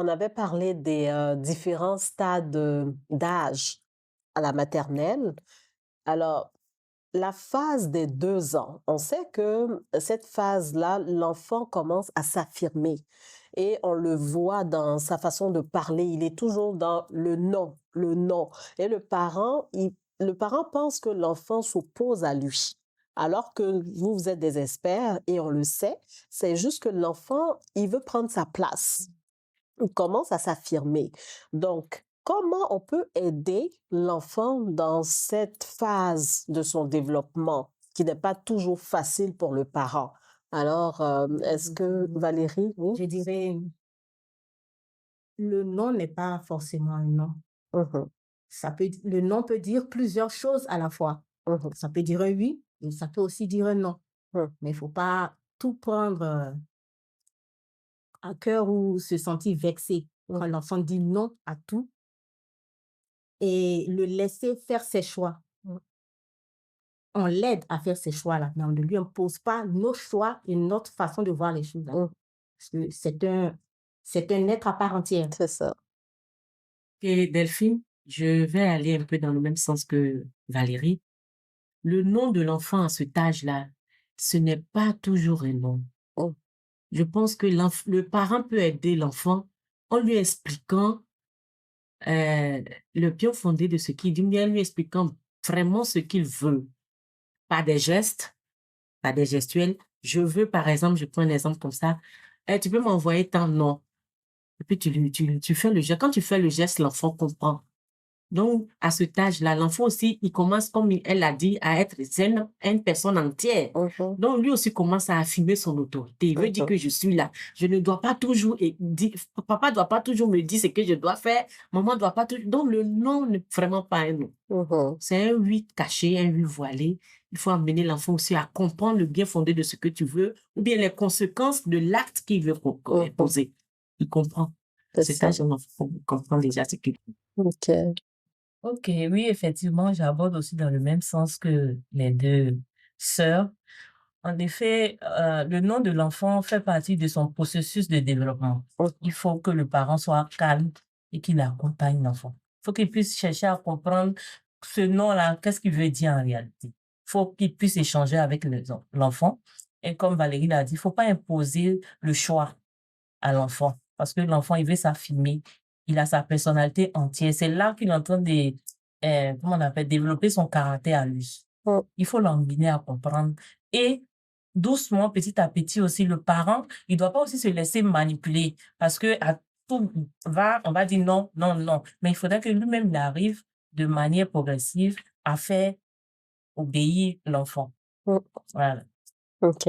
On avait parlé des différents stades d'âge à la maternelle. Alors, la phase des 2 ans, on sait que cette phase-là, l'enfant commence à s'affirmer et on le voit dans sa façon de parler. Il est toujours dans le non, le non. Et le parent pense que l'enfant s'oppose à lui. Alors que vous, vous êtes des experts et on le sait, c'est juste que l'enfant, il veut prendre sa place. Il commence à s'affirmer. Donc, comment on peut aider l'enfant dans cette phase de son développement qui n'est pas toujours facile pour le parent? Alors, est-ce que Valérie, oui? Je dirais, le non n'est pas forcément un non. Mhm, Le non peut dire plusieurs choses à la fois. mhm, Ça peut dire un oui, mais ça peut aussi dire un non. mhm, Mais il ne faut pas tout prendre à cœur ou se sentir vexé quand mhm, l'enfant dit non à tout et le laisser faire ses choix. On l'aide à faire ses choix-là, mais on ne lui impose pas nos choix et notre façon de voir les choses. mhm. Parce que c'est un être à part entière. C'est ça. Et Delphine, je vais aller un peu dans le même sens que Valérie. Le nom de l'enfant à cet âge-là, ce n'est pas toujours un nom. Mhm, Je pense que le parent peut aider l'enfant en lui expliquant euh, le bien fondé de ce qu'il dit, bien lui expliquant vraiment ce qu'il veut. Pas des gestes, pas des gestuels. Je veux, par exemple, je prends un exemple comme ça, tu peux m'envoyer tant nom. Et puis tu fais le geste. Quand tu fais le geste, l'enfant comprend. Donc, à cet âge-là, l'enfant aussi, il commence, comme elle a dit, à être zen, une personne entière. mhm, Donc, lui aussi commence à affirmer son autorité. Il veut dire mhm, que je suis là. Je ne dois pas toujours dire, papa doit pas toujours me dire ce que je dois faire. Maman doit pas toujours. Donc, le non n'est vraiment pas un non. mhm. C'est un oui caché, un oui voilé. Il faut amener l'enfant aussi à comprendre le bien fondé de ce que tu veux ou bien les conséquences de l'acte qu'il veut Mhm. poser. Il comprend. C'est C'est ça. âge, l'enfant comprend déjà ce qu'il veut. OK. Ok, oui, effectivement, j'aborde aussi dans le même sens que les deux sœurs. En effet, le nom de l'enfant fait partie de son processus de développement. Mhm, Il faut que le parent soit calme et qu'il accompagne l'enfant. Il faut qu'il puisse chercher à comprendre ce nom-là, qu'est-ce qu'il veut dire en réalité. Il faut qu'il puisse échanger avec l'enfant. Et comme Valérie l'a dit, il ne faut pas imposer le choix à l'enfant parce que l'enfant, il veut s'affirmer. Il a sa personnalité entière. C'est là qu'il est en train de, comment on appelle, développer son caractère à lui. mhm, Il faut l'emmener à comprendre. Et doucement, petit à petit aussi, le parent, il doit pas aussi se laisser manipuler parce que à tout on va dire non, non, non. Mais il faudrait que lui-même il arrive de manière progressive à faire obéir l'enfant. mhm. Voilà. OK.